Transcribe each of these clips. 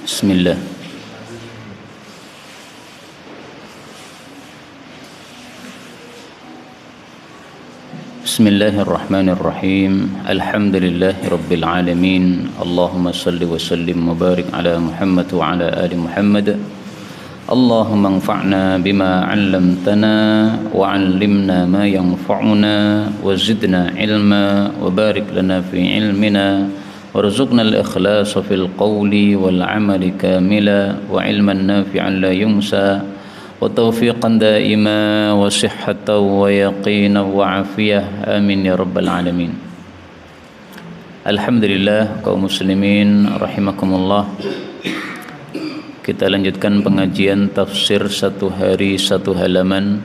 Bismillah. Bismillahirrahmanirrahim. Alhamdulillahi rabbil alamin. Allahumma salli wa sallim wa barik ala Muhammad wa ala ali Muhammad. Allahumma anfa'na bima 'allamtana wa 'allimna ma yanfa'una wa zidna ilma wa barik lana fi ilmina warzuqna al-ikhlasa fil qawli wal 'amali kamila wa ilman nafi'an la yunsa wa taufiqan daima wa sihhatan wa yaqina wa afiyah amin ya rabbal alamin. Alhamdulillah kaum muslimin rahimakumullah. Kita lanjutkan pengajian tafsir satu hari satu halaman,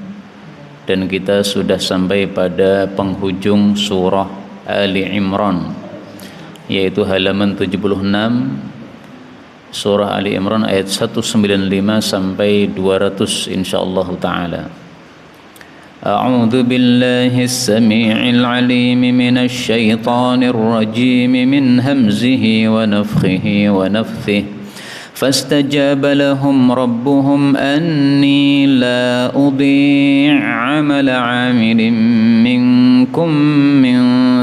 dan kita sudah sampai pada penghujung surah Ali Imran, yaitu halaman 76, surah Ali Imran ayat 195 sampai 200 insyaallah taala. A'udzu billahi as-sami'il 'alim minasy syaithanir rajim min hamzihi wa nafthihi wa nafthihi. فاستجاب لهم ربهم أني لا أضيع عمل عامل منكم من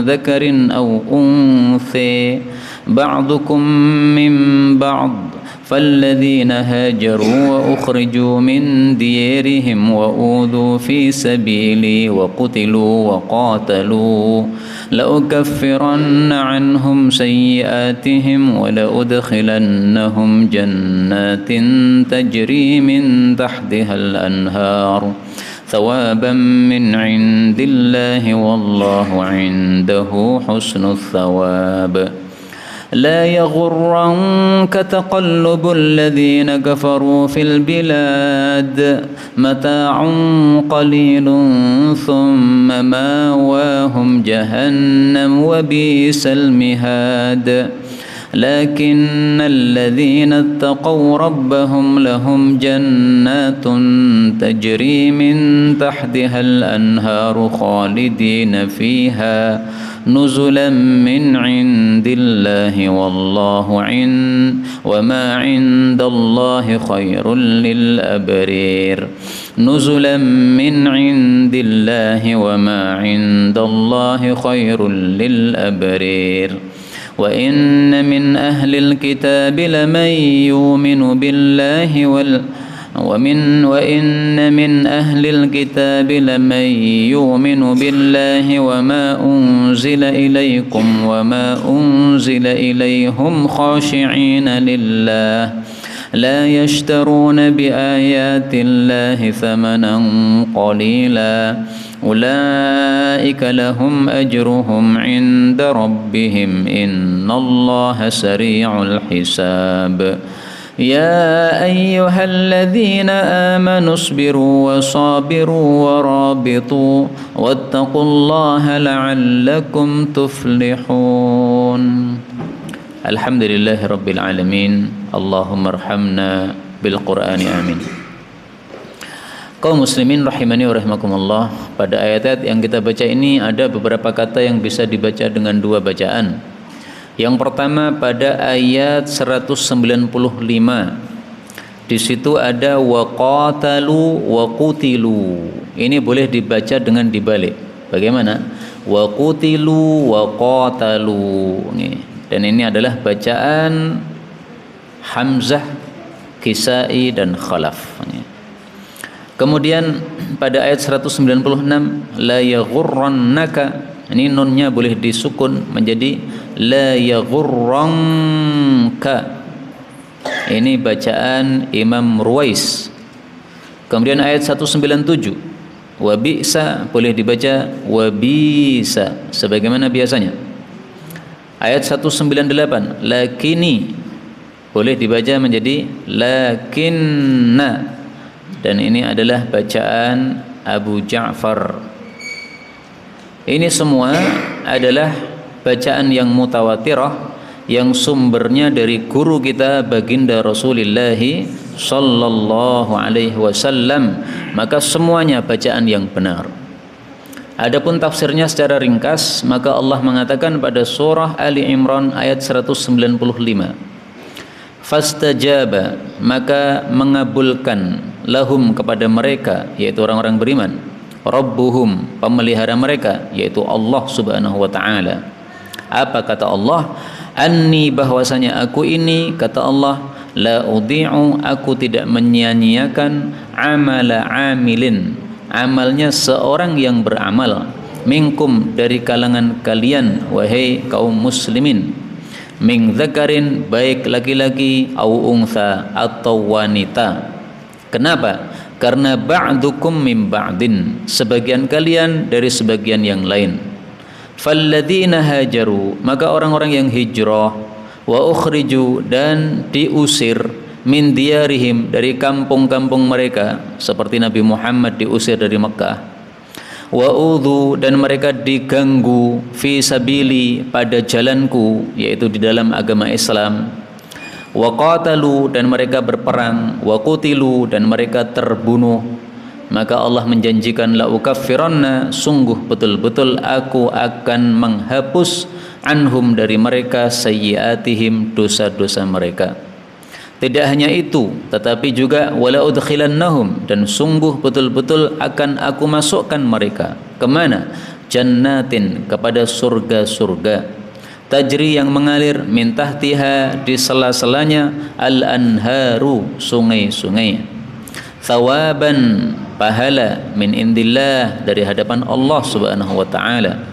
ذكر أو أنثى بعضكم من بعض فالذين هاجروا وأخرجوا من ديارهم وأوذوا في سبيلي وقتلوا وقاتلوا لأكفرن عنهم سيئاتهم ولأدخلنهم جنات تجري من تحتها الأنهار ثوابا من عند الله والله عنده حسن الثواب. لا يغرنك تقلب الذين كفروا في البلاد متاع قليل ثم ماواهم جهنم وبئس المهاد. لكن الذين اتقوا ربهم لهم جنات تجري من تحتها الأنهار خالدين فيها نزلا من عند الله والله وما عند الله خير للأبرير. نزلا من عند الله وما عند الله خير للأبرير. وإن من أهل الكتاب لمن يؤمن بالله وإن من أهل الكتاب لمن يؤمن بالله وما أنزل إليكم وما أنزل إليهم خاشعين لله لا يشترون بآيات الله ثمنا قليلا أولئك لهم أجرهم عند ربهم إن الله سريع الحساب. يا أيها الذين آمنوا اصبروا وصابروا ورابطوا واتقوا الله لعلكم تفلحون. الحمد لله رب العالمين. اللهم ارحمنا بالقرآن آمين. Kaum muslimin rahimani wa rahimakumullah, pada ayat-ayat yang kita baca ini ada beberapa kata yang bisa dibaca dengan dua bacaan. Yang pertama pada ayat 195. Di situ ada waqatalu wa qutilu. Ini boleh dibaca dengan dibalik. Bagaimana? Wa qutilu wa qatalu. Dan ini adalah bacaan Hamzah, Kisai dan Khalaf. Kemudian pada ayat 196 la yaghurrannaka, ini nunnya boleh disukun menjadi la yaghurranka. Ini bacaan Imam Ruwais. Kemudian ayat 197 wa bi'sa boleh dibaca wa bisa sebagaimana biasanya. Ayat 198 lakini boleh dibaca menjadi lakinna, dan ini adalah bacaan Abu Ja'far. Ini semua adalah bacaan yang mutawatirah yang sumbernya dari guru kita baginda Rasulullah sallallahu alaihi wasallam, maka semuanya bacaan yang benar. Adapun tafsirnya secara ringkas, maka Allah mengatakan pada surah Ali Imran ayat 195, Fastajaba, maka mengabulkan lahum kepada mereka, yaitu orang-orang beriman, Rabbuhum, pemelihara mereka, yaitu Allah Subhanahu wa taala. Apa kata Allah? Anni, bahwasanya aku ini, kata Allah, la udhi'u, aku tidak menyia-nyiakan amala amilin, amalnya seorang yang beramal, minkum, dari kalangan kalian wahai kaum muslimin, min dzakarin, baik laki-laki, au untha, atau wanita. Kenapa? Karena ba'dukum min ba'din, sebagian kalian dari sebagian yang lain. Falladzina hajaru, maka orang-orang yang hijrah, wa ukhriju, dan diusir, min diyarihim, dari kampung-kampung mereka, seperti Nabi Muhammad diusir dari Mekkah. Wa udhu, dan mereka diganggu, fi sabili, pada jalanku, yaitu di dalam agama Islam. Wa qatalu, dan mereka berperang, wa qutilu, dan mereka terbunuh. Maka Allah menjanjikan, la ukaffiranna, sungguh betul-betul aku akan menghapus, anhum, dari mereka, sayyiatihim, dosa-dosa mereka. Tidak hanya itu, tetapi juga wala udkhilannahum, dan sungguh betul-betul akan aku masukkan mereka kemana? Jannatin, kepada surga-surga, tajri, yang mengalir, min tahtiha, di sela-selanya, al-anharu, sungai-sungai, thawaban, pahala, min indillah, dari hadapan Allah Subhanahu wa taala.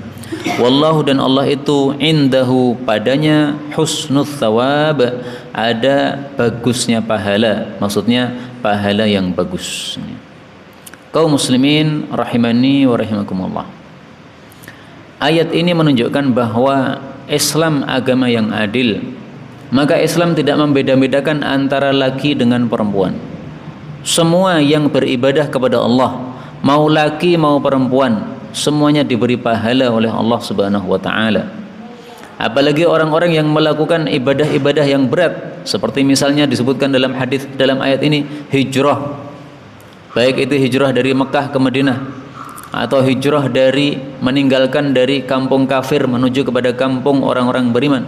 Wallahu, dan Allah itu, indahu, padanya, husnul thawab, ada bagusnya pahala, maksudnya pahala yang bagus. Kaum muslimin rahimani wa rahimakumullah, ayat ini menunjukkan bahwa Islam agama yang adil. Maka Islam tidak membeda-bedakan antara laki dengan perempuan. Semua yang beribadah kepada Allah, mau laki mau perempuan, semuanya diberi pahala oleh Allah Subhanahu wa taala. Apalagi orang-orang yang melakukan ibadah-ibadah yang berat, seperti misalnya disebutkan dalam hadis, dalam ayat ini, hijrah, baik itu hijrah dari Mekah ke Madinah, atau hijrah dari meninggalkan dari kampung kafir menuju kepada kampung orang-orang beriman,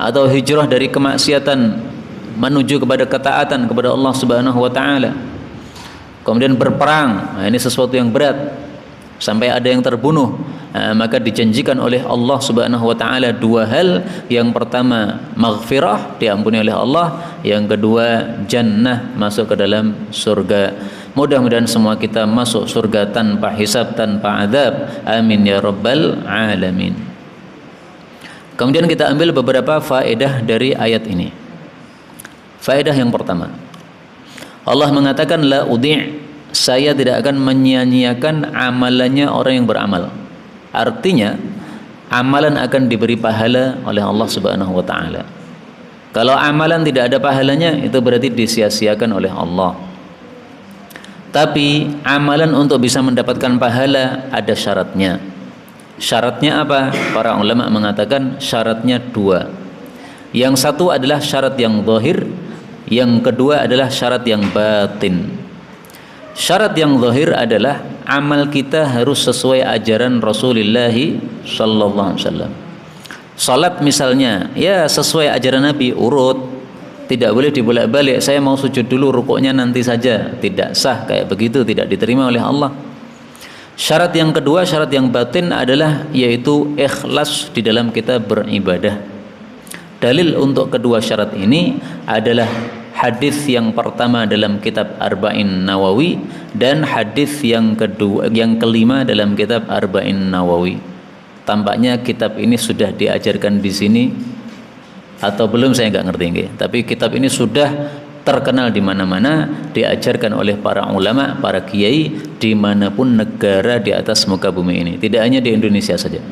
atau hijrah dari kemaksiatan menuju kepada ketaatan kepada Allah Subhanahu wa taala. Kemudian berperang, nah ini sesuatu yang berat, sampai ada yang terbunuh. Maka dijanjikan oleh Allah Subhanahu wa taala dua hal. Yang pertama, maghfirah, diampuni oleh Allah. Yang kedua, jannah, masuk ke dalam surga. Mudah-mudahan semua kita masuk surga tanpa hisab, tanpa azab. Amin ya rabbal alamin. Kemudian kita ambil beberapa faedah dari ayat ini. Faedah yang pertama, Allah mengatakan, la udhi', saya tidak akan menyia-nyiakan amalannya orang yang beramal. Artinya amalan akan diberi pahala oleh Allah Subhanahu wa taala. Kalau amalan tidak ada pahalanya, itu berarti disia-siakan oleh Allah. Tapi amalan untuk bisa mendapatkan pahala ada syaratnya. Syaratnya apa? Para ulama mengatakan syaratnya dua. Yang satu adalah syarat yang zahir, yang kedua adalah syarat yang batin. Syarat yang zahir adalah amal kita harus sesuai ajaran Rasulullah sallallahu alaihi wasallam. Salat misalnya, ya sesuai ajaran Nabi, urut, tidak boleh dibolak-balik. Saya mau sujud dulu, rukuknya nanti saja, tidak sah. Kayak begitu tidak diterima oleh Allah. Syarat yang kedua, syarat yang batin adalah yaitu ikhlas di dalam kita beribadah. Dalil untuk kedua syarat ini adalah hadis yang pertama dalam kitab Arba'in Nawawi dan hadis yang kedua, yang kelima dalam kitab Arba'in Nawawi. Tampaknya kitab ini sudah diajarkan di sini atau belum, saya nggak ngerti nggih. Tapi kitab ini sudah terkenal di mana-mana, diajarkan oleh para ulama, para kiai dimanapun negara di atas muka bumi ini. Tidak hanya di Indonesia saja.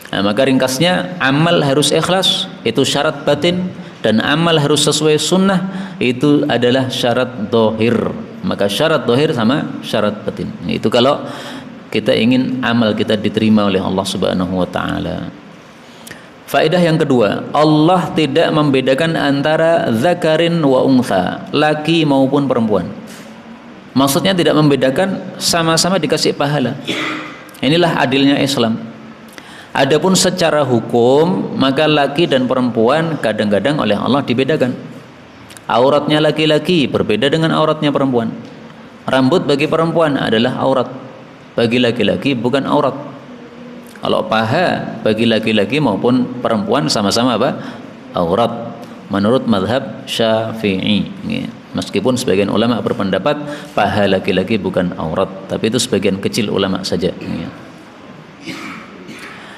Nah, maka ringkasnya, amal harus ikhlas, itu syarat batin. Dan amal harus sesuai sunnah, itu adalah syarat dohir. Maka syarat dohir sama syarat batin. Itu kalau kita ingin amal kita diterima oleh Allah Subhanahu wa taala. Faedah yang kedua, Allah tidak membedakan antara zakarin wa untha, laki maupun perempuan. Maksudnya tidak membedakan, sama-sama dikasih pahala. Inilah adilnya Islam. Adapun secara hukum, maka laki dan perempuan kadang-kadang oleh Allah dibedakan. Auratnya laki-laki berbeda dengan auratnya perempuan. Rambut bagi perempuan adalah aurat, bagi laki-laki bukan aurat. Kalau paha bagi laki-laki maupun perempuan sama-sama apa? Aurat. Menurut mazhab Syafi'i. Meskipun sebagian ulama berpendapat paha laki-laki bukan aurat, tapi itu sebagian kecil ulama saja.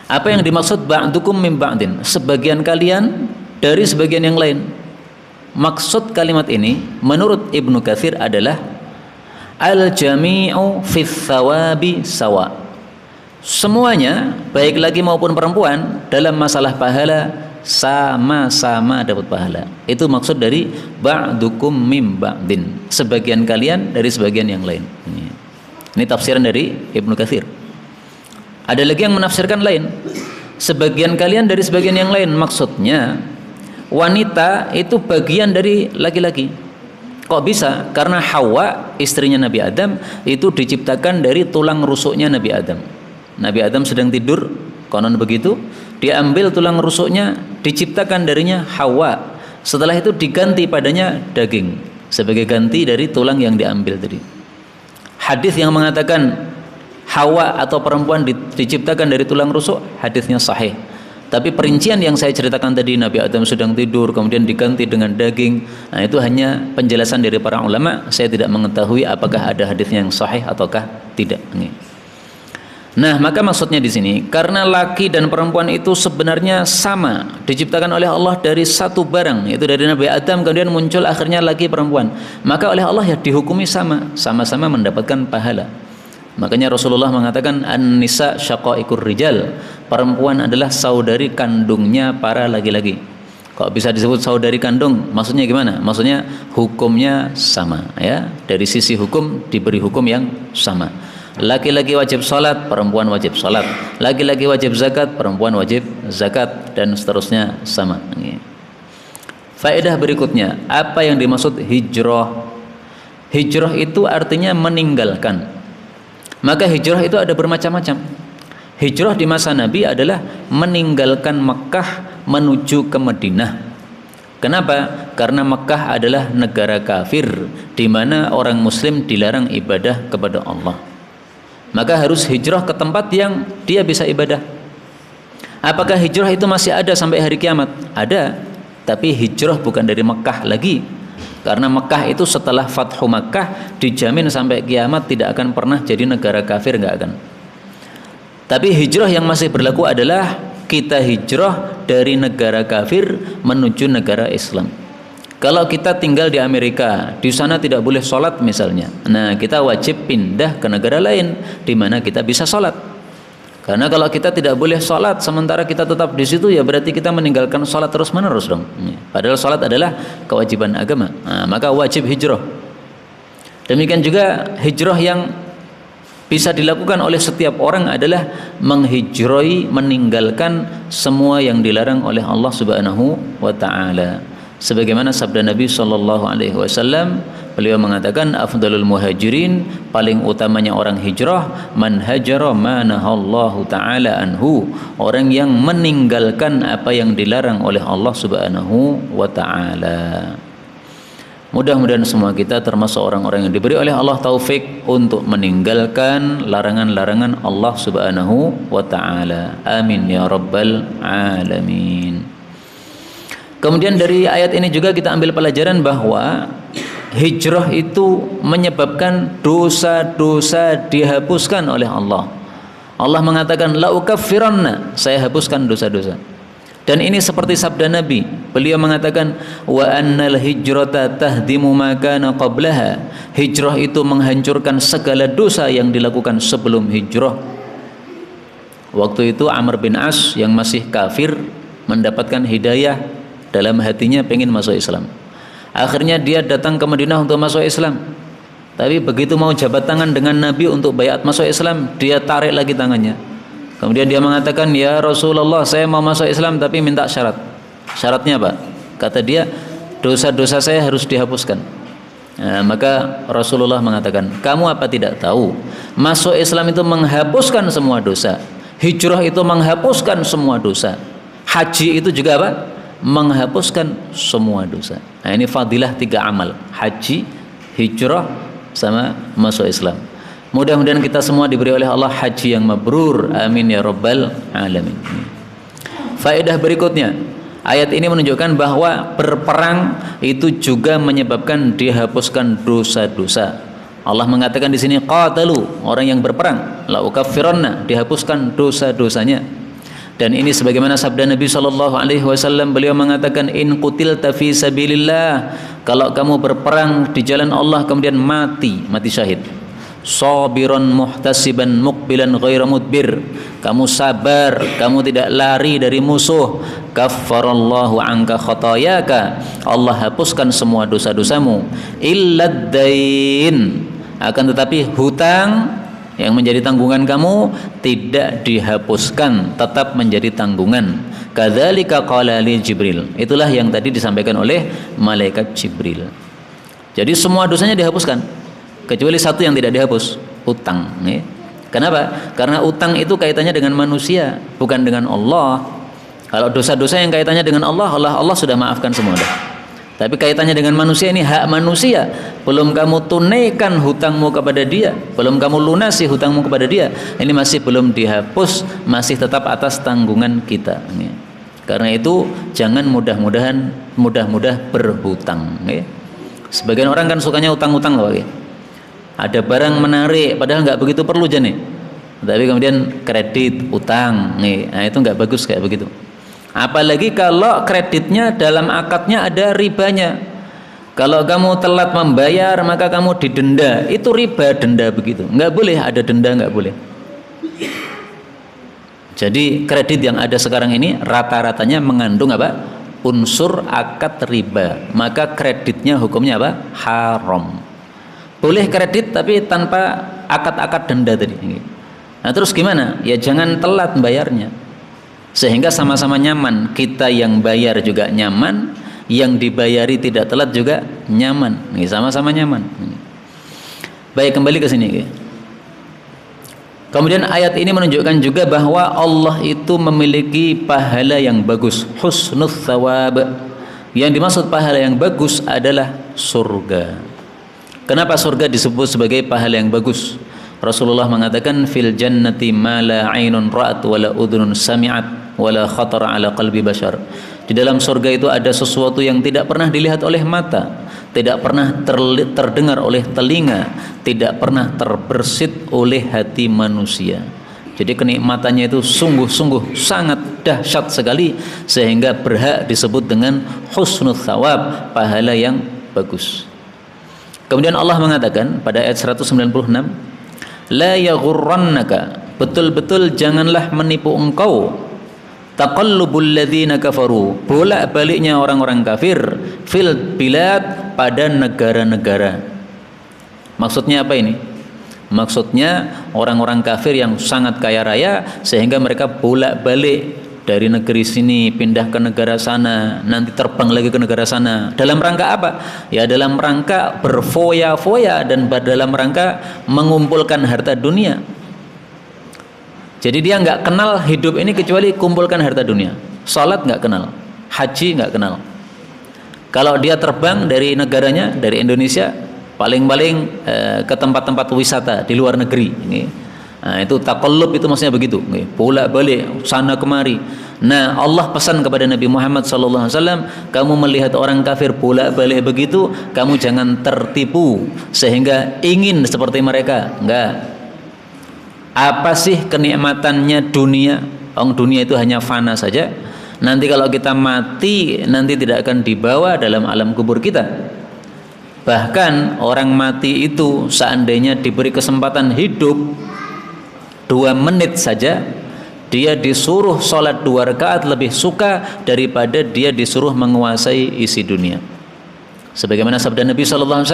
Apa yang dimaksud ba'dukum min ba'din? Sebagian kalian dari sebagian yang lain. Maksud kalimat ini menurut Ibnu Katsir adalah al-jami'u fis thawabi sawa. Semuanya baik laki maupun perempuan dalam masalah pahala sama-sama dapat pahala. Itu maksud dari ba'dukum min ba'din. Sebagian kalian dari sebagian yang lain. Ini tafsiran dari Ibnu Katsir. Ada lagi yang menafsirkan lain. Sebagian kalian dari sebagian yang lain. Maksudnya wanita itu bagian dari laki-laki. Kok bisa? Karena Hawa, istrinya Nabi Adam, itu diciptakan dari tulang rusuknya Nabi Adam. Nabi Adam sedang tidur, konon begitu, diambil tulang rusuknya, diciptakan darinya Hawa. Setelah itu diganti padanya daging sebagai ganti dari tulang yang diambil tadi. Hadis yang mengatakan Hawa atau perempuan diciptakan dari tulang rusuk, hadisnya sahih. Tapi perincian yang saya ceritakan tadi, Nabi Adam sedang tidur kemudian diganti dengan daging, nah itu hanya penjelasan dari para ulama. Saya tidak mengetahui apakah ada hadisnya yang sahih ataukah tidak. Nah, maka maksudnya di sini karena laki dan perempuan itu sebenarnya sama, diciptakan oleh Allah dari satu barang, yaitu dari Nabi Adam, kemudian muncul akhirnya laki perempuan. Maka oleh Allah ya dihukumi sama-sama mendapatkan pahala. Makanya Rasulullah mengatakan an-nisa syaqaiqur rijal. Perempuan adalah saudari kandungnya para laki-laki. Kok bisa disebut saudari kandung? Maksudnya gimana? Maksudnya hukumnya sama, ya. Dari sisi hukum diberi hukum yang sama. Laki-laki wajib salat, perempuan wajib salat. Laki-laki wajib zakat, perempuan wajib zakat, dan seterusnya sama. Faedah berikutnya, apa yang dimaksud hijrah? Hijrah itu artinya meninggalkan. Maka hijrah itu ada bermacam-macam. Hijrah di masa Nabi adalah meninggalkan Mekah menuju ke Madinah. Kenapa? Karena Mekah adalah negara kafir di mana orang muslim dilarang ibadah kepada Allah. Maka harus hijrah ke tempat yang dia bisa ibadah. Apakah hijrah itu masih ada sampai hari kiamat? Ada. Tapi hijrah bukan dari Mekah lagi. Karena Mekah itu setelah Fathu Makkah dijamin sampai kiamat tidak akan pernah jadi negara kafir, nggak akan. Tapi hijrah yang masih berlaku adalah kita hijrah dari negara kafir menuju negara Islam. Kalau kita tinggal di Amerika, di sana tidak boleh sholat misalnya. Nah, kita wajib pindah ke negara lain di mana kita bisa sholat. Karena kalau kita tidak boleh sholat sementara kita tetap di situ, ya berarti kita meninggalkan sholat terus menerus dong. Padahal sholat adalah kewajiban agama. Nah, maka wajib hijrah. Demikian juga hijrah yang bisa dilakukan oleh setiap orang adalah menghijrahi, meninggalkan semua yang dilarang oleh Allah Subhanahu wa taala. Sebagaimana sabda Nabi sallallahu alaihi wasallam, beliau mengatakan afdalul muhajirin, paling utamanya orang hijrah, man hajara ma nahallahu taala anhu, orang yang meninggalkan apa yang dilarang oleh Allah Subhanahu wa taala. Mudah-mudahan semua kita termasuk orang-orang yang diberi oleh Allah taufik untuk meninggalkan larangan-larangan Allah Subhanahu wa taala. Amin ya rabbal alamin. Kemudian dari ayat ini juga kita ambil pelajaran bahwa hijrah itu menyebabkan dosa-dosa dihapuskan oleh Allah. Allah mengatakan la ukaffiranna, saya hapuskan dosa-dosa. Dan ini seperti sabda Nabi, beliau mengatakan wa annal hijrata tahdimu ma kana qablaha. Hijrah itu menghancurkan segala dosa yang dilakukan sebelum hijrah. Waktu itu Amr bin As yang masih kafir mendapatkan hidayah, dalam hatinya pengen masuk Islam. Akhirnya dia datang ke Madinah untuk masuk Islam. Tapi begitu mau jabat tangan dengan Nabi untuk baiat masuk Islam, dia tarik lagi tangannya. Kemudian dia mengatakan, ya Rasulullah, saya mau masuk Islam tapi minta syarat. Syaratnya apa? Kata dia, dosa-dosa saya harus dihapuskan. Nah, maka Rasulullah mengatakan, kamu apa tidak tahu? Masuk Islam itu menghapuskan semua dosa. Hijrah itu menghapuskan semua dosa. Haji itu juga apa? Menghapuskan semua dosa. Nah, ini fadilah 3 amal: haji, hijrah, sama masuk Islam. Mudah-mudahan kita semua diberi oleh Allah haji yang mabrur. Amin ya rabbal alamin. Faedah berikutnya, ayat ini menunjukkan bahwa berperang itu juga menyebabkan dihapuskan dosa-dosa. Allah mengatakan di sini qatalu, orang yang berperang, la ukaffiranna, dihapuskan dosa-dosanya. Dan ini sebagaimana sabda Nabi sallallahu alaihi wasallam, beliau mengatakan in qutilta fi sabilillah, kalau kamu berperang di jalan Allah kemudian mati syahid, sabiran muhtasiban muqbilan ghaira mudbir, kamu sabar, kamu tidak lari dari musuh, kaffarallahu anka khatayaka, Allah hapuskan semua dosa-dosamu, illad dain, akan tetapi hutang yang menjadi tanggungan kamu tidak dihapuskan, tetap menjadi tanggungan. Kadzalika qala li Jibril, itulah yang tadi disampaikan oleh malaikat Jibril. Jadi semua dosanya dihapuskan, kecuali satu yang tidak dihapus, utang. Kenapa? Karena utang itu kaitannya dengan manusia, bukan dengan Allah. Kalau dosa-dosa yang kaitannya dengan Allah sudah maafkan semua dah. Tapi kaitannya dengan manusia, ini hak manusia. Belum kamu tunaikan hutangmu kepada dia, belum kamu lunasi hutangmu kepada dia, ini masih belum dihapus, masih tetap atas tanggungan kita. Karena itu jangan mudah berhutang. Sebagian orang kan sukanya utang-utang loh. Ada barang menarik, padahal nggak begitu perlu jane. Tapi kemudian kredit, utang, nah itu nggak bagus kayak begitu. Apalagi kalau kreditnya dalam akadnya ada ribanya. Kalau kamu telat membayar maka kamu didenda, itu riba, denda begitu. Nggak boleh ada denda, nggak boleh. Jadi kredit yang ada sekarang ini rata-ratanya mengandung apa? Unsur akad riba. Maka kreditnya hukumnya apa? Haram. Boleh kredit tapi tanpa akad-akad denda tadi. Nah terus gimana? Ya jangan telat bayarnya, sehingga sama-sama nyaman. Kita yang bayar juga nyaman, yang dibayari tidak telat juga nyaman. Sama-sama nyaman. Baik, kembali ke sini. Kemudian ayat ini menunjukkan juga bahwa Allah itu memiliki pahala yang bagus, husnul thawab. Yang dimaksud pahala yang bagus adalah surga. Kenapa surga disebut sebagai pahala yang bagus? Rasulullah mengatakan fil jannati ma la 'ainun ra'at wa la udhunun sami'at wa la khatara 'ala qalbi bashar. Di dalam surga itu ada sesuatu yang tidak pernah dilihat oleh mata, tidak pernah terdengar oleh telinga, tidak pernah terbersit oleh hati manusia. Jadi kenikmatannya itu sungguh-sungguh sangat dahsyat sekali, sehingga berhak disebut dengan husnul thawab, pahala yang bagus. Kemudian Allah mengatakan pada ayat 196, la yaghurrannaka, betul-betul janganlah menipu engkau, taqallubul ladzina kafaru, bolak-baliknya orang-orang kafir, fil bilad, pada negara-negara. Maksudnya apa ini? Maksudnya orang-orang kafir yang sangat kaya raya sehingga mereka bolak-balik dari negeri sini pindah ke negara sana, nanti terbang lagi ke negara sana. Dalam rangka apa? Ya dalam rangka berfoya-foya dan dalam rangka mengumpulkan harta dunia. Jadi dia nggak kenal hidup ini kecuali kumpulkan harta dunia. Salat nggak kenal, haji nggak kenal. Kalau dia terbang dari negaranya, dari Indonesia, paling-paling ke tempat-tempat wisata di luar negeri. Nah, itu taqallub, itu maksudnya begitu, bolak-balik sana kemari. Nah, Allah pesan kepada Nabi Muhammad SAW, kamu melihat orang kafir bolak-balik begitu, kamu jangan tertipu sehingga ingin seperti mereka. Enggak. Apa sih kenikmatannya dunia? Dunia itu hanya fana saja. Nanti kalau kita mati, nanti tidak akan dibawa dalam alam kubur kita. Bahkan orang mati itu seandainya diberi kesempatan hidup 2 menit saja, dia disuruh sholat 2 rakaat lebih suka daripada dia disuruh menguasai isi dunia. Sebagaimana sabda Nabi SAW,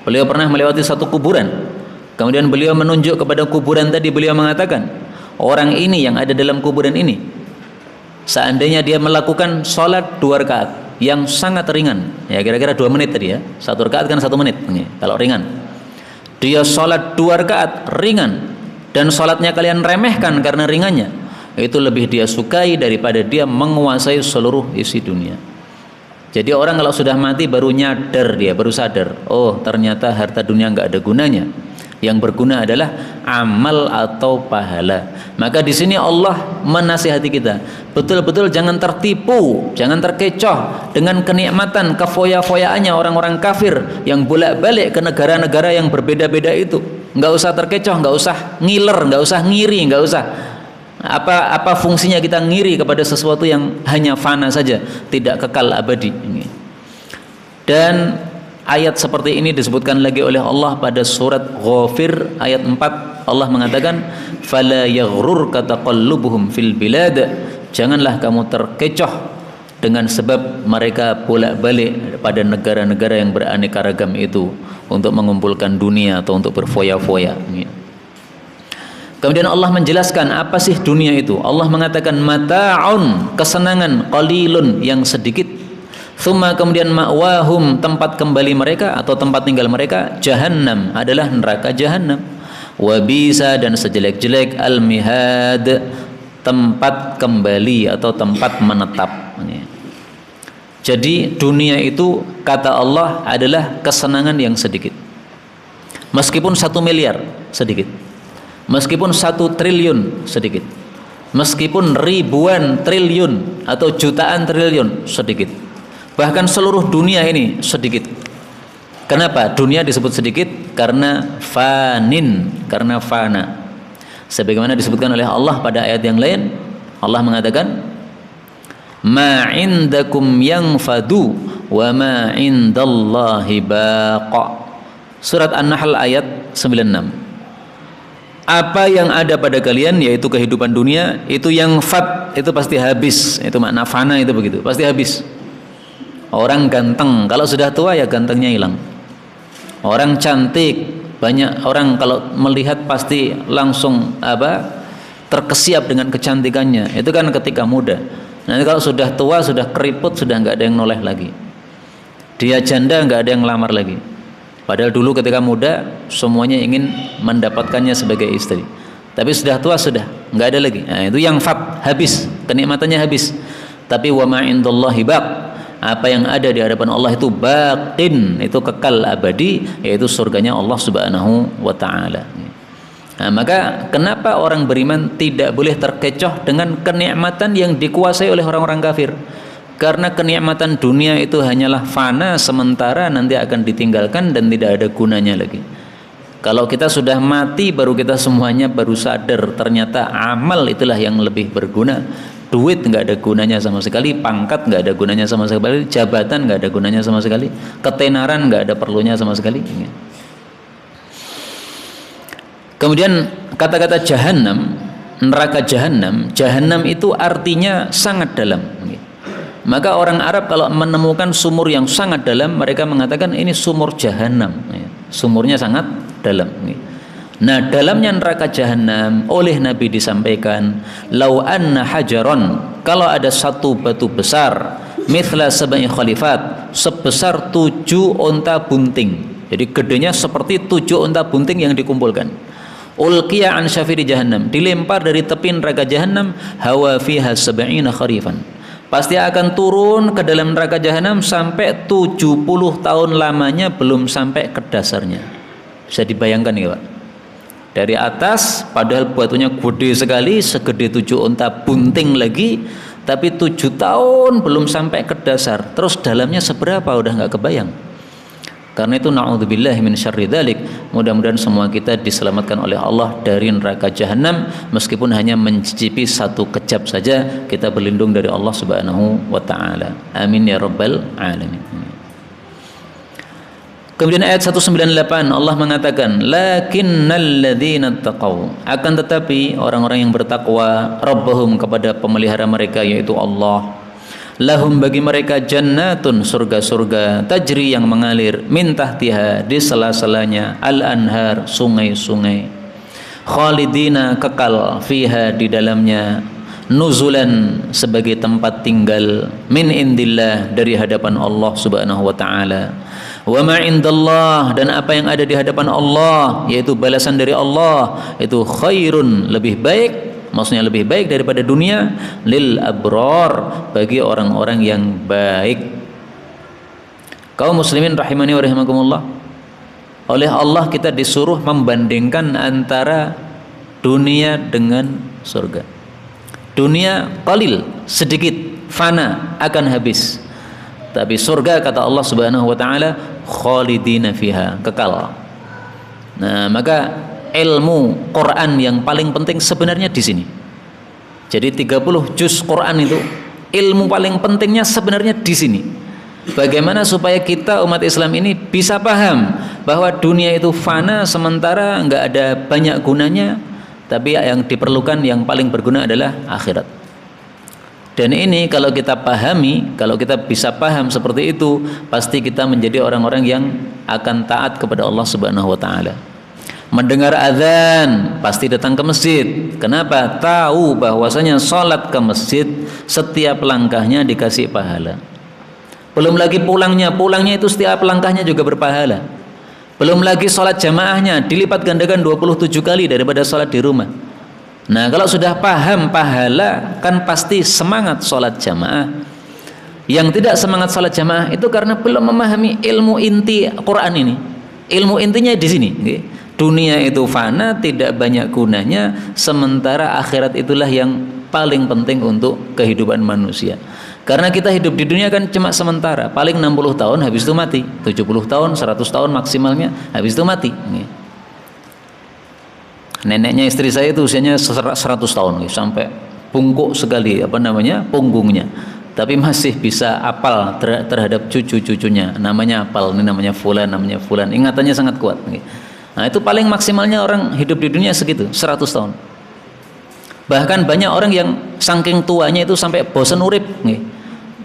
beliau pernah melewati satu kuburan, kemudian beliau menunjuk kepada kuburan tadi, beliau mengatakan, orang ini yang ada dalam kuburan ini, seandainya dia melakukan sholat 2 rakaat yang sangat ringan, ya kira-kira 2 menit tadi ya, 1 rakaat kan 1 menit, kalau ringan, dia sholat 2 rakaat ringan, dan sholatnya kalian remehkan karena ringannya, itu lebih dia sukai daripada dia menguasai seluruh isi dunia. Jadi orang kalau sudah mati baru nyadar, dia baru sadar, oh ternyata harta dunia nggak ada gunanya. Yang berguna adalah amal atau pahala. Maka di sini Allah menasihati kita, betul-betul jangan tertipu, jangan terkecoh dengan kenikmatan, kefoya-foyaannya orang-orang kafir yang bolak-balik ke negara-negara yang berbeda-beda itu. Nggak usah terkecoh, nggak usah ngiler, nggak usah ngiri, nggak usah. Apa fungsinya kita ngiri kepada sesuatu yang hanya fana saja, tidak kekal abadi. Dan ayat seperti ini disebutkan lagi oleh Allah pada surat Ghafir ayat 4. Allah mengatakan, "Fala yaghrurka taqallubuhum fil bilad." Janganlah kamu terkecoh dengan sebab mereka bolak-balik pada negara-negara yang beraneka ragam itu untuk mengumpulkan dunia atau untuk berfoya-foya. Kemudian Allah menjelaskan apa sih dunia itu. Allah mengatakan mata'un, kesenangan, qalilun, yang sedikit. Thumma, kemudian ma'wahum, tempat kembali mereka atau tempat tinggal mereka, jahannam, adalah neraka jahannam. Wa bisa, dan sejelek-jelek al-mihad, tempat kembali atau tempat menetap. Jadi dunia itu kata Allah adalah kesenangan yang sedikit. Meskipun 1 miliar sedikit, meskipun 1 triliun sedikit, meskipun ribuan triliun atau jutaan triliun sedikit, bahkan seluruh dunia ini sedikit. Kenapa dunia disebut sedikit? Karena fanin, karena fana. Sebagaimana disebutkan oleh Allah pada ayat yang lain, Allah mengatakan ma indakum yanfadu wa ma indallahi baqa. Surat An-Nahl ayat 96. Apa yang ada pada kalian, yaitu kehidupan dunia, itu yang fat, itu pasti habis. Itu makna fana, itu begitu, pasti habis. Orang ganteng, kalau sudah tua ya gantengnya hilang. Orang cantik, banyak orang kalau melihat pasti langsung terkesiap dengan kecantikannya. Itu kan ketika muda. Nanti kalau sudah tua, sudah keriput, sudah nggak ada yang noleh lagi. Dia janda, nggak ada yang ngelamar lagi. Padahal dulu ketika muda semuanya ingin mendapatkannya sebagai istri. Tapi sudah tua, sudah nggak ada lagi. Nah, itu yang fat, habis, kenikmatannya habis. Tapi wa ma indallahi baq, apa yang ada di hadapan Allah itu baqin, itu kekal abadi, yaitu surganya Allah Subhanahu wa taala. Nah, maka kenapa orang beriman tidak boleh terkecoh dengan kenikmatan yang dikuasai oleh orang-orang kafir? Karena kenikmatan dunia itu hanyalah fana sementara, nanti akan ditinggalkan dan tidak ada gunanya lagi. Kalau kita sudah mati, baru kita semuanya baru sadar ternyata amal itulah yang lebih berguna. Duit nggak ada gunanya sama sekali, pangkat nggak ada gunanya sama sekali, jabatan nggak ada gunanya sama sekali, ketenaran nggak ada perlunya sama sekali. Kemudian kata-kata jahannam, neraka jahannam, jahannam itu artinya sangat dalam. Maka orang Arab kalau menemukan sumur yang sangat dalam, mereka mengatakan ini sumur jahannam. Sumurnya sangat dalam. Nah, dalamnya neraka jahannam oleh Nabi disampaikan, lau anna hajaron, kalau ada satu batu besar, mithla sab'i khalifat, sebesar 7 unta bunting. Jadi gedenya seperti 7 unta bunting yang dikumpulkan. Ulqiya an syafiri jahannam, dilempar dari tepi neraka jahannam, hawa fiha sab'ina kharifan. Pasti akan turun ke dalam neraka jahanam sampai 70 tahun lamanya belum sampai ke dasarnya. Bisa dibayangkan ya Pak? Dari atas padahal batunya gede sekali, segede 7 unta bunting lagi, tapi 7 tahun belum sampai ke dasar. Terus dalamnya seberapa udah nggak kebayang. Karena itu na'udzubillahi min syarri dzalik. Mudah-mudahan semua kita diselamatkan oleh Allah dari neraka jahanam, meskipun hanya mencicipi 1 kejap saja, kita berlindung dari Allah Subhanahu wa taala. Amin ya rabbal alamin. Kemudian ayat 198 Allah mengatakan lakinnal ladzina taqaw, akan tetapi orang-orang yang bertakwa, rabbahum, kepada pemelihara mereka yaitu Allah, lahum, bagi mereka jannatun, surga-surga, tajri, yang mengalir, min tahtiha, di sela-selanya, al-anhar, sungai-sungai, khalidina, kekal, fiha, di dalamnya, nuzulan sebagai tempat tinggal, min indillah dari hadapan Allah Subhanahu wa taala, wa ma indallah dan apa yang ada di hadapan Allah yaitu balasan dari Allah itu khairun lebih baik, maksudnya lebih baik daripada dunia, lil abrar bagi orang-orang yang baik. Kaum muslimin rahimani wa rahimakumullah, oleh Allah kita disuruh membandingkan antara dunia dengan surga. Dunia qalil, sedikit, fana, akan habis. Tapi surga kata Allah Subhanahu wa taala khalidina fiha, kekal. Nah, maka ilmu Quran yang paling penting sebenarnya di sini. Jadi 30 juz Quran itu ilmu paling pentingnya sebenarnya di sini. Bagaimana supaya kita umat Islam ini bisa paham bahwa dunia itu fana, sementara enggak ada banyak gunanya, tapi yang diperlukan yang paling berguna adalah akhirat. Dan ini kalau kita pahami, kalau kita bisa paham seperti itu, pasti kita menjadi orang-orang yang akan taat kepada Allah Subhanahu wa taala. Mendengar azan pasti datang ke masjid. Kenapa? Tahu bahwasanya salat ke masjid setiap langkahnya dikasih pahala. Belum lagi pulangnya itu setiap langkahnya juga berpahala. Belum lagi sholat jamaahnya dilipat gandakan 27 kali daripada sholat di rumah. Nah, kalau sudah paham pahala, kan pasti semangat sholat jamaah. Yang tidak semangat sholat jamaah itu karena belum memahami ilmu inti Quran ini. Ilmu intinya di sini. Dunia itu fana, tidak banyak gunanya, sementara akhirat itulah yang paling penting untuk kehidupan manusia. Karena kita hidup di dunia kan cuma sementara, paling 60 tahun habis itu mati, 70 tahun, 100 tahun maksimalnya, habis itu mati. Neneknya istri saya itu usianya 100 tahun, sampai bungkuk sekali punggungnya. Tapi masih bisa apal terhadap cucu-cucunya, namanya apal, ini namanya fulan, ingatannya sangat kuat. Nah, itu paling maksimalnya orang hidup di dunia segitu, 100 tahun. Bahkan banyak orang yang saking tuanya itu sampai bosan urip.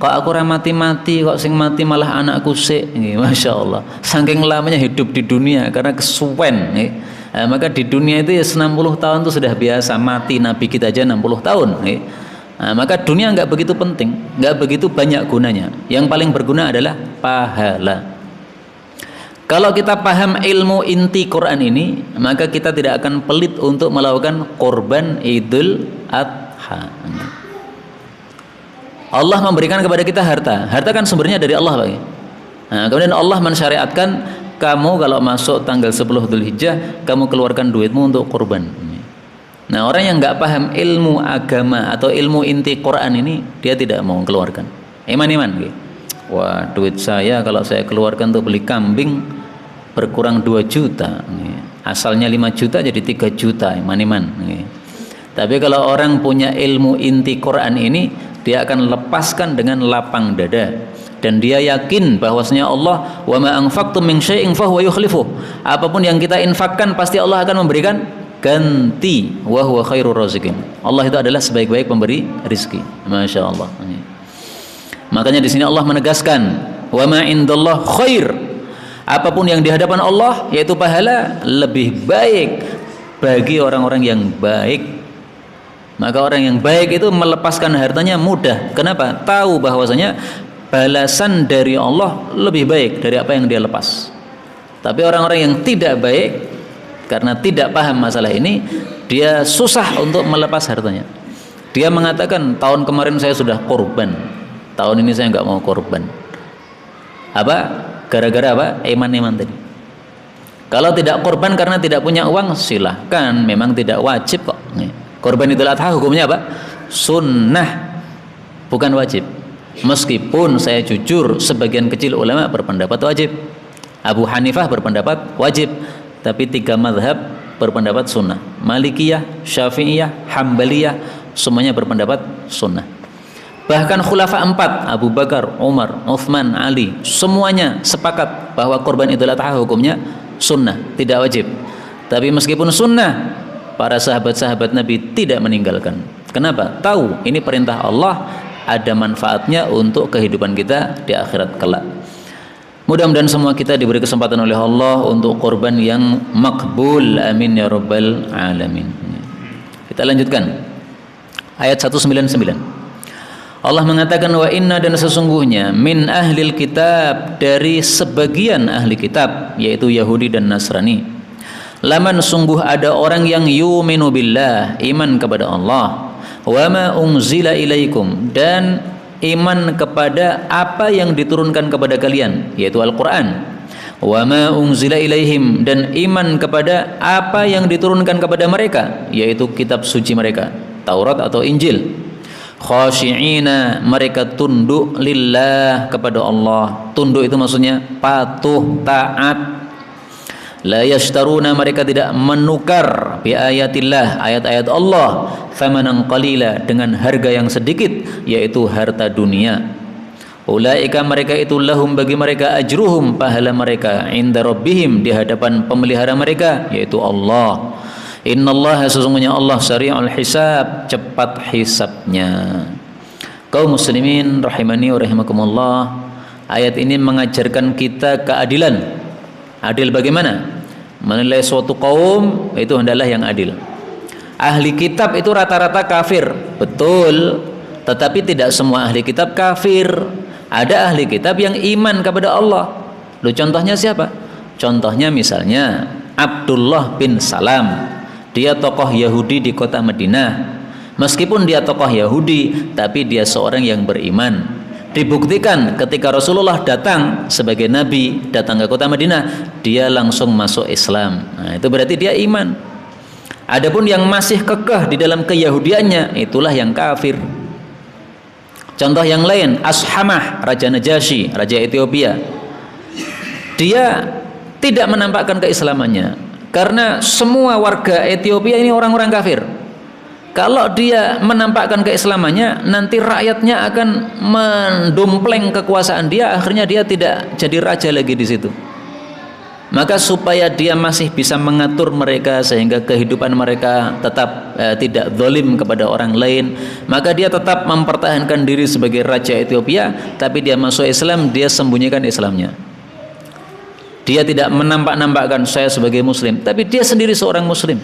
Kok aku ora mati-mati, kok sing mati malah anakku sik. Masya Allah, saking lamanya hidup di dunia karena kesuwen. Nah, maka di dunia itu ya 60 tahun itu sudah biasa, mati Nabi kita aja 60 tahun. Nah, maka dunia nggak begitu penting, nggak begitu banyak gunanya. Yang paling berguna adalah pahala. Kalau kita paham ilmu inti Quran ini, maka kita tidak akan pelit untuk melakukan korban Idul Adha. Allah memberikan kepada kita harta. Harta kan sumbernya dari Allah, Pak. Nah, kemudian Allah mensyariatkan kamu kalau masuk tanggal 10 Dzulhijjah, kamu keluarkan duitmu untuk korban. Nah, orang yang nggak paham ilmu agama atau ilmu inti Quran ini, dia tidak mau keluarkan. Iman. Wah, duit saya kalau saya keluarkan untuk beli kambing berkurang 2 juta. Asalnya 5 juta jadi 3 juta, iman. Tapi kalau orang punya ilmu inti Quran ini, dia akan lepaskan dengan lapang dada, dan dia yakin bahwasanya Allah, wa ma anfaqtum min syai'in fa huwa yukhlifuh. Apapun yang kita infakkan pasti Allah akan memberikan ganti, wa huwa khairur raziqin. Allah itu adalah sebaik-baik pemberi rezeki. Masya Allah. Makanya di sini Allah menegaskan, wa ma indallah khair. Apapun yang di hadapan Allah yaitu pahala lebih baik bagi orang-orang yang baik. Maka orang yang baik itu melepaskan hartanya mudah. Kenapa? Tahu bahwasanya balasan dari Allah lebih baik dari apa yang dia lepas. Tapi orang-orang yang tidak baik, karena tidak paham masalah ini, dia susah untuk melepas hartanya. Dia mengatakan, tahun kemarin saya sudah korban, tahun ini saya nggak mau korban. Apa? Gara-gara apa? Iman tadi. Kalau tidak korban karena tidak punya uang, silahkan, memang tidak wajib kok. Korban Idul Adha hukumnya apa? Sunnah, bukan wajib. Meskipun saya jujur, sebagian kecil ulama berpendapat wajib. Abu Hanifah berpendapat wajib, tapi 3 mazhab berpendapat sunnah. Malikiyah, Syafi'iyah, Hambaliyah, semuanya berpendapat sunnah. Bahkan khulafa 4, Abu Bakar, Umar, Uthman, Ali, semuanya sepakat bahwa korban Idul Adha hukumnya sunnah, tidak wajib. Tapi meskipun sunnah, para sahabat-sahabat Nabi tidak meninggalkan. Kenapa? Tahu ini perintah Allah, ada manfaatnya untuk kehidupan kita di akhirat kelak. Mudah-mudahan semua kita diberi kesempatan oleh Allah untuk korban yang makbul. Amin ya rabbal alamin. Kita lanjutkan. ayat 199. Allah mengatakan wa inna, dan sesungguhnya min ahlil kitab, dari sebagian ahli kitab yaitu Yahudi dan Nasrani, laman, sungguh ada orang yang yu'minu billah, iman kepada Allah, wa ma unzila ilaikum, dan iman kepada apa yang diturunkan kepada kalian yaitu Al-Qur'an, wa ma unzila ilaihim, dan iman kepada apa yang diturunkan kepada mereka yaitu kitab suci mereka, Taurat atau Injil. Khashi'ina, mereka tunduk lillah, kepada Allah. Tunduk itu maksudnya patuh, taat. La yashtaruna, mereka tidak menukar bi ayatillah, ayat-ayat Allah, thamanan qalila, dengan harga yang sedikit yaitu harta dunia. Ulaika, mereka itu lahum, bagi mereka, ajruhum, pahala mereka, inda rabbihim, di hadapan pemelihara mereka yaitu Allah. Innallaha, sesungguhnya Allah, sari'ul hisab, cepat hisabnya. Kaum muslimin rahimani wa rahimakumullah, ayat ini mengajarkan kita keadilan. Adil bagaimana? Menilai suatu kaum itu hendaklah yang adil. Ahli kitab itu rata-rata kafir, betul, tetapi tidak semua ahli kitab kafir. Ada ahli kitab yang iman kepada Allah. Loh, contohnya siapa? Contohnya misalnya Abdullah bin Salam. Dia tokoh Yahudi di kota Madinah. Meskipun dia tokoh Yahudi, tapi dia seorang yang beriman. Dibuktikan ketika Rasulullah datang sebagai Nabi, datang ke kota Madinah, dia langsung masuk Islam. Nah, itu berarti dia iman. Adapun yang masih kekeh di dalam keyahudiannya, itulah yang kafir. Contoh yang lain, Ashamah, Raja Najasyi, Raja Ethiopia. Dia tidak menampakkan keislamannya, karena semua warga Ethiopia ini orang-orang kafir. Kalau dia menampakkan keislamannya, nanti rakyatnya akan mendompleng kekuasaan dia, akhirnya dia tidak jadi raja lagi di situ. Maka supaya dia masih bisa mengatur mereka sehingga kehidupan mereka tetap tidak zalim kepada orang lain, maka dia tetap mempertahankan diri sebagai raja Ethiopia, tapi dia masuk Islam, dia sembunyikan Islamnya. Dia tidak menampak-nampakkan saya sebagai muslim, tapi dia sendiri seorang muslim.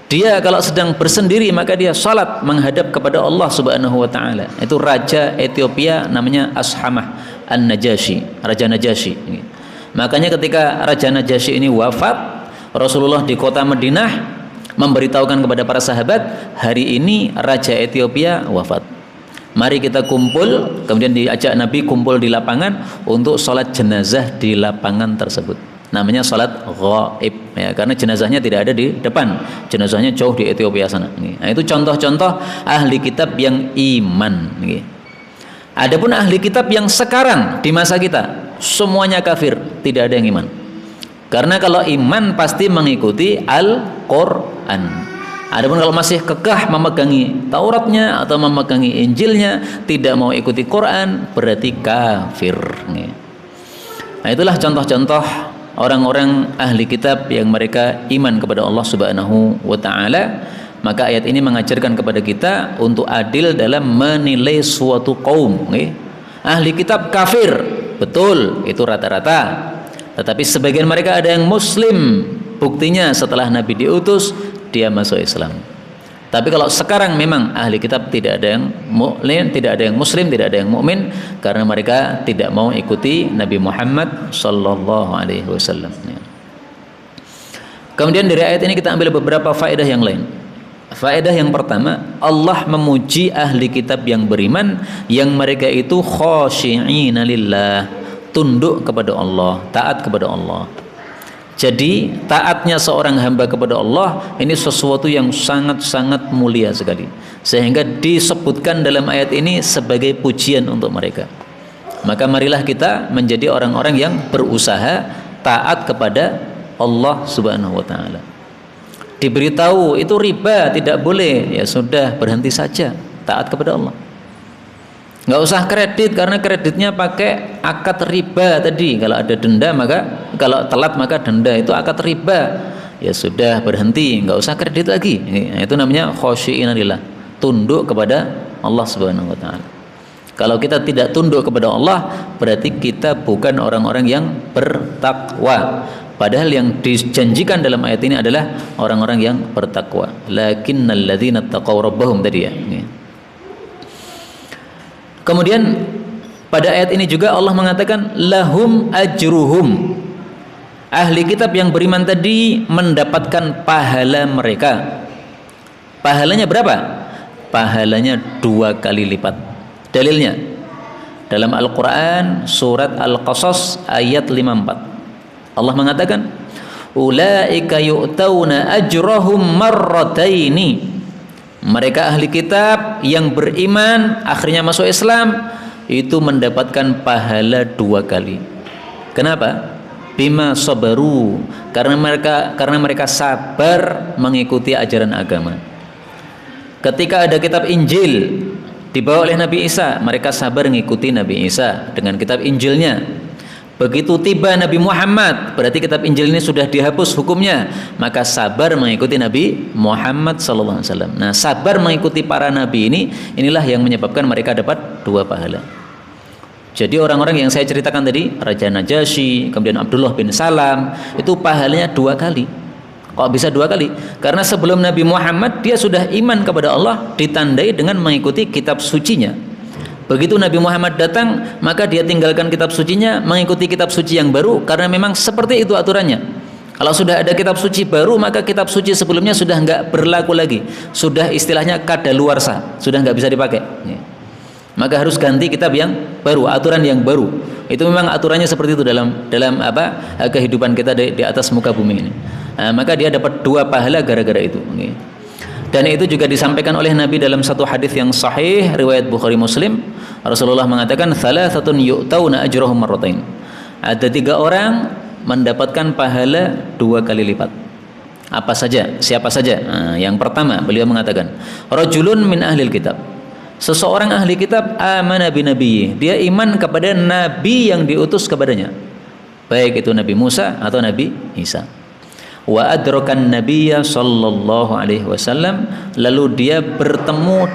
Dia kalau sedang bersendiri maka dia salat menghadap kepada Allah Subhanahu wa taala. Itu raja Ethiopia namanya Ashamah An-Najasyi, Raja Najasyi. Makanya ketika Raja Najasyi ini wafat, Rasulullah di kota Madinah memberitahukan kepada para sahabat, hari ini Raja Ethiopia wafat. Mari kita kumpul, kemudian diajak Nabi kumpul di lapangan untuk sholat jenazah di lapangan tersebut. Namanya sholat ghaib, ya, karena jenazahnya tidak ada di depan, jenazahnya jauh di Ethiopia sana. Nah, itu contoh-contoh ahli kitab yang iman. Adapun ahli kitab yang sekarang di masa kita, semuanya kafir, tidak ada yang iman. Karena kalau iman pasti mengikuti Al-Quran. Adapun kalau masih kekeh memegangi Tauratnya atau memegangi Injilnya, tidak mau ikuti Quran, berarti kafir. Nah, itulah contoh-contoh orang-orang ahli kitab yang mereka iman kepada Allah Subhanahu wa taala. Maka ayat ini mengajarkan kepada kita untuk adil dalam menilai suatu kaum. Ahli kitab kafir, betul, itu rata-rata. Tetapi sebagian mereka ada yang muslim. Buktinya setelah Nabi diutus, dia masuk Islam. Tapi kalau sekarang memang ahli kitab tidak ada yang mukmin, tidak ada yang muslim, tidak ada yang mukmin, karena mereka tidak mau ikuti Nabi Muhammad sallallahu alaihi wasallam. Kemudian dari ayat ini kita ambil beberapa faedah yang lain. Faedah yang pertama, Allah memuji ahli kitab yang beriman, yang mereka itu khashi'ina lillah, tunduk kepada Allah, taat kepada Allah. Jadi taatnya seorang hamba kepada Allah ini sesuatu yang sangat-sangat mulia sekali, sehingga disebutkan dalam ayat ini sebagai pujian untuk mereka. Maka marilah kita menjadi orang-orang yang berusaha taat kepada Allah Subhanahu wa taala. Diberitahu itu riba, tidak boleh, ya sudah, berhenti saja, taat kepada Allah. Nggak usah kredit, karena kreditnya pakai akad riba tadi. Kalau ada denda, maka kalau telat maka denda, itu akad riba. Ya sudah, berhenti, nggak usah kredit lagi. Itu namanya khasyi'ina lillah, tunduk kepada Allah Subhanahu wa taala. Kalau kita tidak tunduk kepada Allah, berarti kita bukan orang-orang yang bertakwa. Padahal yang dijanjikan dalam ayat ini adalah orang-orang yang bertakwa. Lakinnal ladzina taqaw rabbahum tadi ya. Kemudian pada ayat ini juga Allah mengatakan lahum ajruhum. Ahli kitab yang beriman tadi mendapatkan pahala mereka. Pahalanya berapa? Pahalanya 2 kali lipat. Dalilnya dalam Al-Quran surat Al-Qasas ayat 54. Allah mengatakan ulaika yu'tauna ajrahum marrataini. Mereka ahli kitab yang beriman akhirnya masuk Islam itu mendapatkan pahala 2 kali. Kenapa? Bima sabaru, karena mereka sabar mengikuti ajaran agama. Ketika ada kitab Injil dibawa oleh Nabi Isa, mereka sabar mengikuti Nabi Isa dengan kitab Injilnya. Begitu tiba Nabi Muhammad, berarti kitab Injil ini sudah dihapus hukumnya, maka sabar mengikuti Nabi Muhammad SAW. Nah, sabar mengikuti para nabi inilah yang menyebabkan mereka dapat 2 pahala. Jadi orang-orang yang saya ceritakan tadi, Raja Najasyi, kemudian Abdullah bin Salam, itu pahalanya 2 kali. Kok bisa 2 kali? Karena sebelum Nabi Muhammad dia sudah iman kepada Allah, ditandai dengan mengikuti kitab sucinya. Begitu Nabi Muhammad datang, maka dia tinggalkan kitab sucinya, mengikuti kitab suci yang baru, karena memang seperti itu aturannya. Kalau sudah ada kitab suci baru, maka kitab suci sebelumnya sudah nggak berlaku lagi, sudah istilahnya kadaluarsa, sudah nggak bisa dipakai. Maka harus ganti kitab yang baru, aturan yang baru. Itu memang aturannya seperti itu dalam kehidupan kita di atas muka bumi ini. Nah, maka dia dapat 2 pahala gara-gara itu. Dan itu juga disampaikan oleh Nabi dalam satu hadis yang sahih riwayat Bukhari Muslim. Rasulullah mengatakan thalathatun yu'tauna ajrahum marratain. Ada 3 orang mendapatkan pahala 2 kali lipat. Apa saja? Siapa saja? Nah, yang pertama beliau mengatakan rajulun min ahlil kitab. Seseorang ahli kitab amana bi nabiyyi. Dia iman kepada nabi yang diutus kepadanya. Baik itu Nabi Musa atau Nabi Isa. Wa adrakan nabiyya sallallahu alaihi wasallam, lalu dia bertemu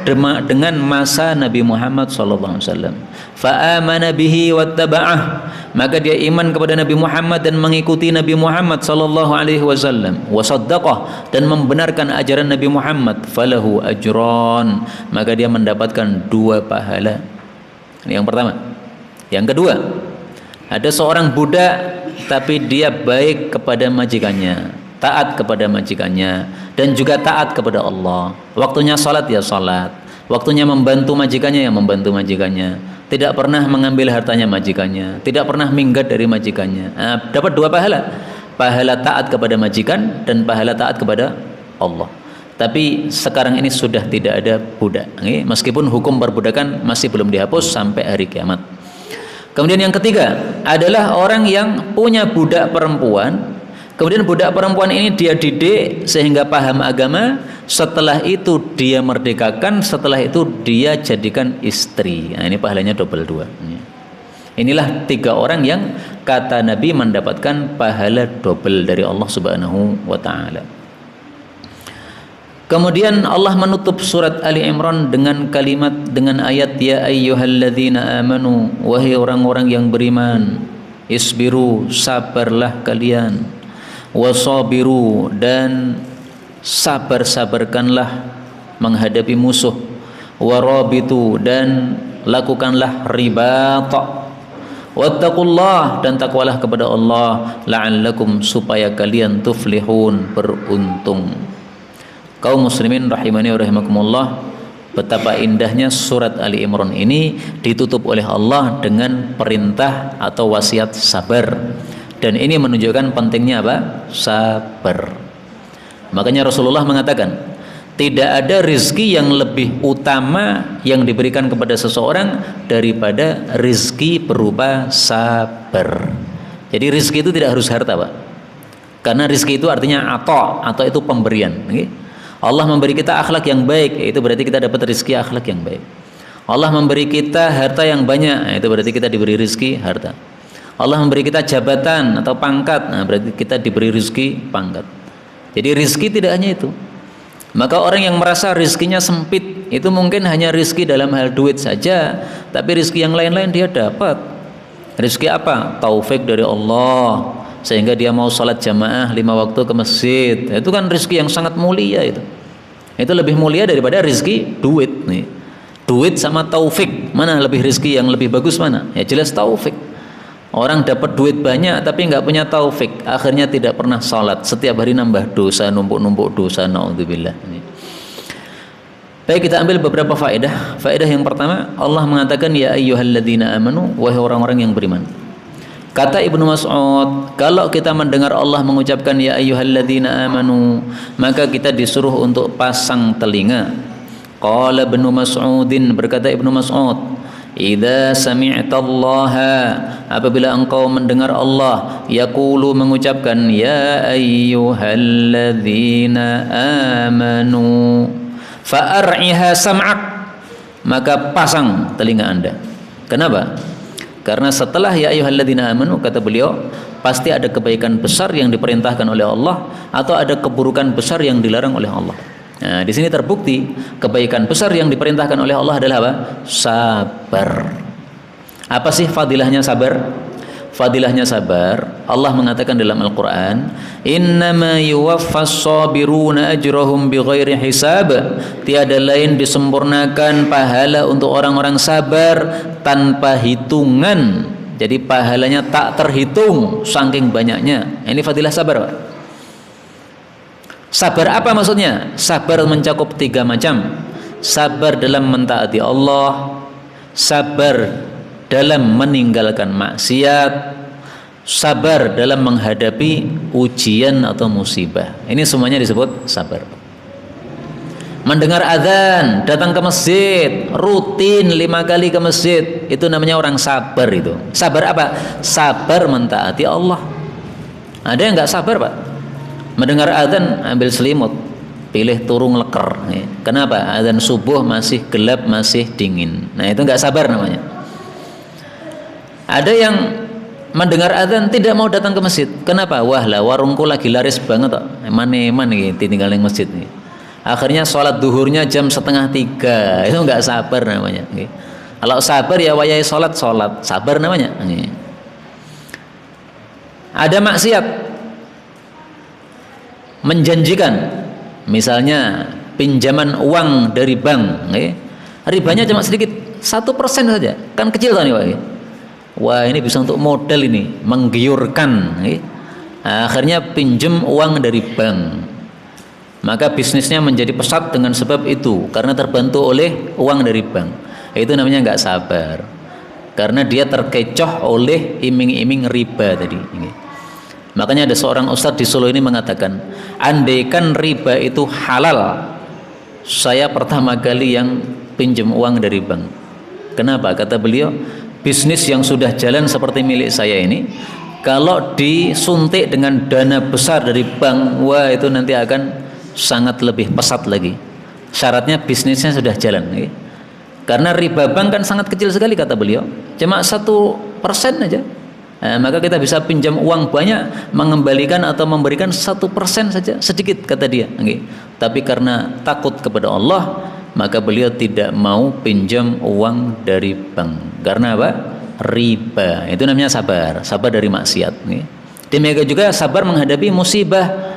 dengan masa Nabi Muhammad sallallahu alaihi wasallam. Fa amana bihi wattaba'ah, maka dia iman kepada Nabi Muhammad dan mengikuti Nabi Muhammad sallallahu alaihi wasallam. Wa saddaqah, dan membenarkan ajaran Nabi Muhammad. Falahu ajran, maka dia mendapatkan 2 pahala. Ini yang pertama. Yang kedua, ada seorang budak tapi dia baik kepada majikannya, taat kepada majikannya, dan juga taat kepada Allah. Waktunya salat ya salat, waktunya membantu majikannya ya membantu majikannya, tidak pernah mengambil hartanya majikannya, tidak pernah minggat dari majikannya. Nah, dapat 2 pahala, pahala taat kepada majikan dan pahala taat kepada Allah. Tapi sekarang ini sudah tidak ada budak, meskipun hukum perbudakan masih belum dihapus sampai hari kiamat. Kemudian yang ketiga adalah orang yang punya budak perempuan. Kemudian budak perempuan ini dia didik sehingga paham agama. Setelah itu dia merdekakan. Setelah itu dia jadikan istri. Nah, ini pahalanya double 2. Inilah 3 orang yang kata Nabi mendapatkan pahala double dari Allah Subhanahu wa ta'ala. Kemudian Allah menutup surat Ali Imran dengan kalimat, dengan ayat ya ayyuhalladzina amanu, wahai orang-orang yang beriman, isbiru, sabarlah kalian, wasabiru, dan sabar-sabarkanlah menghadapi musuh, warabitu, dan lakukanlah ribat, wattaqullah, dan takwalah kepada Allah, la'allakum, supaya kalian tuflihun, beruntung. Kaum muslimin rahimani wa rahimakumullah, betapa indahnya surat Ali Imran ini ditutup oleh Allah dengan perintah atau wasiat sabar. Dan ini menunjukkan pentingnya apa? Sabar. Makanya Rasulullah mengatakan, tidak ada rizki yang lebih utama yang diberikan kepada seseorang daripada rizki berupa sabar. Jadi rizki itu tidak harus harta, Pak. Karena rizki itu artinya atau itu pemberian. Allah memberi kita akhlak yang baik, itu berarti kita dapat rizki akhlak yang baik. Allah memberi kita harta yang banyak, itu berarti kita diberi rizki harta. Allah memberi kita jabatan atau pangkat, nah berarti kita diberi rizki pangkat. Jadi rizki tidak hanya itu. Maka orang yang merasa rizkinya sempit, itu mungkin hanya rizki dalam hal duit saja, tapi rizki yang lain-lain dia dapat. Rizki apa? Taufik dari Allah, sehingga dia mau sholat jamaah 5 waktu ke masjid. Itu kan rezeki yang sangat mulia itu. Itu lebih mulia daripada rezeki duit nih. Duit sama taufik, mana lebih rezeki yang lebih bagus mana? Ya jelas taufik. Orang dapat duit banyak tapi nggak punya taufik, akhirnya tidak pernah sholat, setiap hari nambah dosa, numpuk-numpuk dosa, naudzubillah. Baik, kita ambil beberapa faedah. Faedah yang pertama, Allah mengatakan ya ayyuhalladzina amanu, wahai orang-orang yang beriman. Kata Ibnu Mas'ud, kalau kita mendengar Allah mengucapkan ya ayyuhalladzina amanu, maka kita disuruh untuk pasang telinga. Qala Ibnu Mas'udin, berkata Ibnu Mas'ud, idza sami'tallaha, apabila engkau mendengar Allah yaqulu, mengucapkan ya ayyuhalladzina amanu fa'ar'iha sam'ak, maka pasang telinga Anda. Kenapa? Karena setelah ya ayyuhalladzina amanu, kata beliau, pasti ada kebaikan besar yang diperintahkan oleh Allah atau ada keburukan besar yang dilarang oleh Allah. Nah, di sini terbukti kebaikan besar yang diperintahkan oleh Allah adalah apa? Sabar. Apa sih fadilahnya sabar? Fadilahnya sabar, Allah mengatakan dalam Al-Quran, innama yuwaffas sabiruna ajrahum bighairi hisab, tiada lain disempurnakan pahala untuk orang-orang sabar tanpa hitungan. Jadi pahalanya tak terhitung saking banyaknya. Ini fadilah sabar, Pak. Sabar apa maksudnya? Sabar mencakup 3 macam. Sabar dalam mentaati Allah, sabar dalam meninggalkan maksiat, sabar dalam menghadapi ujian atau musibah. Ini semuanya disebut sabar. Mendengar azan, datang ke masjid, rutin 5 kali ke masjid, itu namanya orang sabar itu. Sabar apa? Sabar mentaati Allah. Ada yang nggak sabar, Pak? Mendengar azan ambil selimut, pilih turung leker. Kenapa? Azan subuh masih gelap, masih dingin. Nah, itu nggak sabar namanya. Ada yang mendengar azan tidak mau datang ke masjid. Kenapa? Wah lah, warungku lagi laris banget kok. Eman-eman nih tinggal di masjid nih. Akhirnya sholat duhurnya jam 2:30. Itu nggak sabar namanya. Kalau sabar ya wayai sholat, sabar namanya. Ada maksiat, menjanjikan, misalnya pinjaman uang dari bank, ribanya cuma sedikit, 1% saja, kan kecil tadi Pak. Wah, ini bisa untuk modal, ini menggiurkan. Akhirnya pinjam uang dari bank, maka bisnisnya menjadi pesat dengan sebab itu, karena terbantu oleh uang dari bank. Itu namanya nggak sabar, karena dia terkecoh oleh iming-iming riba tadi. Makanya ada seorang ustadz di Solo ini mengatakan, andaikan riba itu halal, saya pertama kali yang pinjam uang dari bank. Kenapa? Kata beliau, bisnis yang sudah jalan seperti milik saya ini, kalau disuntik dengan dana besar dari bank, wah itu nanti akan sangat lebih pesat lagi. Syaratnya bisnisnya sudah jalan. Karena riba bank kan sangat kecil sekali, kata beliau, cuma 1% aja. Nah, maka kita bisa pinjam uang banyak, mengembalikan atau memberikan 1% saja, sedikit, kata dia. Tapi karena takut kepada Allah, maka beliau tidak mau pinjam uang dari bank. Karena apa? Riba. Itu namanya sabar, sabar dari maksiat. Demikian juga sabar menghadapi musibah.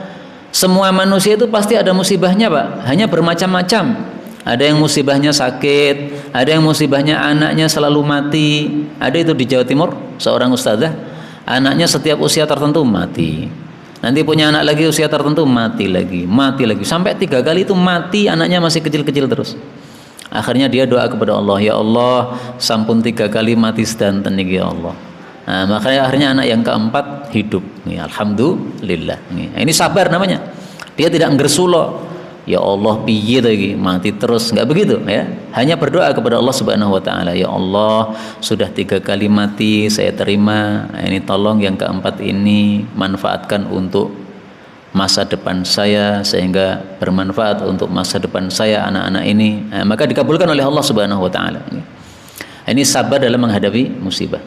Semua manusia itu pasti ada musibahnya, Pak. Hanya bermacam-macam. Ada yang musibahnya sakit, ada yang musibahnya anaknya selalu mati. Ada itu di Jawa Timur, seorang ustazah, anaknya setiap usia tertentu mati. Nanti punya anak lagi usia tertentu mati lagi, sampai 3 kali itu mati, anaknya masih kecil-kecil terus. Akhirnya dia doa kepada Allah, ya Allah, sampun 3 kali mati sedanten niki ya Allah. Nah, makanya akhirnya anak yang keempat hidup. Alhamdulillah. Ini sabar namanya. Dia tidak nggersulo. Ya Allah, piye lagi mati terus, nggak begitu ya. Hanya berdoa kepada Allah Subhanahu wa taala, ya Allah, sudah 3 kali mati saya terima. Ini tolong yang keempat ini manfaatkan untuk masa depan saya, sehingga bermanfaat untuk masa depan saya, anak-anak ini. Nah, maka dikabulkan oleh Allah Subhanahu wa taala. Ini sabar dalam menghadapi musibah.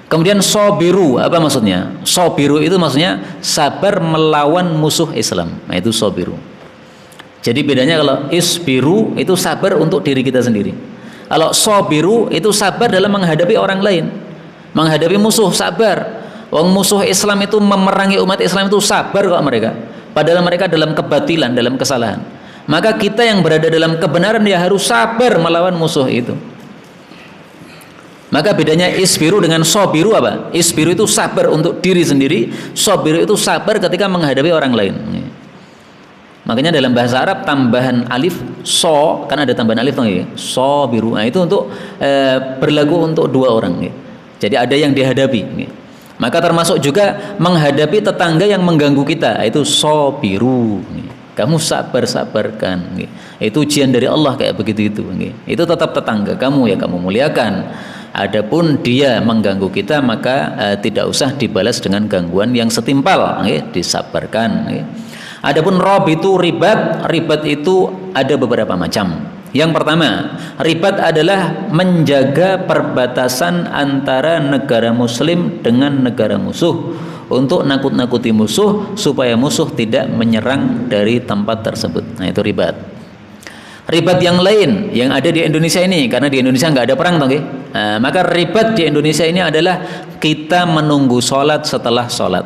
Kemudian sobiru, apa maksudnya? Sobiru itu maksudnya sabar melawan musuh Islam. Nah, itu sobiru. Jadi bedanya, kalau isbiru itu sabar untuk diri kita sendiri. Kalau sobiru itu sabar dalam menghadapi orang lain, menghadapi musuh, sabar. Wong musuh Islam itu memerangi umat Islam itu sabar kok mereka. Padahal mereka dalam kebatilan, dalam kesalahan. Maka kita yang berada dalam kebenaran ya harus sabar melawan musuh itu. Maka bedanya isbiru dengan sobiru apa? Isbiru itu sabar untuk diri sendiri, sobiru itu sabar ketika menghadapi orang lain. Makanya dalam bahasa Arab tambahan alif so, kan ada tambahan alif ya, sobiru. Nah itu untuk berlaku untuk dua orang. Ya. Jadi ada yang dihadapi. Ya. Maka termasuk juga menghadapi tetangga yang mengganggu kita, itu sobiru. Kamu sabar-sabarkan. Itu ujian dari Allah kayak begitu itu. Itu tetap tetangga kamu ya kamu muliakan. Adapun dia mengganggu kita maka tidak usah dibalas dengan gangguan yang setimpal. Disabarkan. Adapun rob itu ribat itu ada beberapa macam. Yang pertama, ribat adalah menjaga perbatasan antara negara muslim dengan negara musuh untuk nakut-nakuti musuh supaya musuh tidak menyerang dari tempat tersebut. Nah itu ribat. Ribat yang lain yang ada di Indonesia ini, karena di Indonesia nggak ada perang, okay? Nah, maka ribat di Indonesia ini adalah kita menunggu sholat setelah sholat.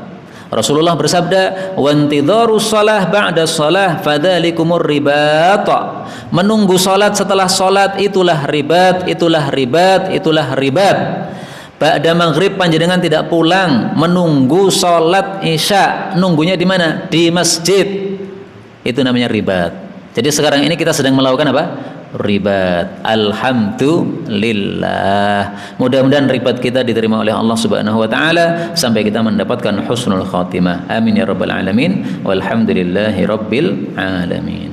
Rasulullah bersabda, "Wantidharu shalah ba'da shalah fadzalikumur ribat." Menunggu salat setelah salat itulah ribat, itulah ribat, itulah ribat. Ba'da maghrib panjenengan tidak pulang, menunggu salat Isya. Nunggunya di mana? Di masjid. Itu namanya ribat. Jadi sekarang ini kita sedang melakukan apa? Ribat. Alhamdulillah. Mudah-mudahan ribat kita diterima oleh Allah Subhanahu wa taala sampai kita mendapatkan husnul khatimah. Amin ya rabbal alamin. Walhamdulillahi rabbil alamin.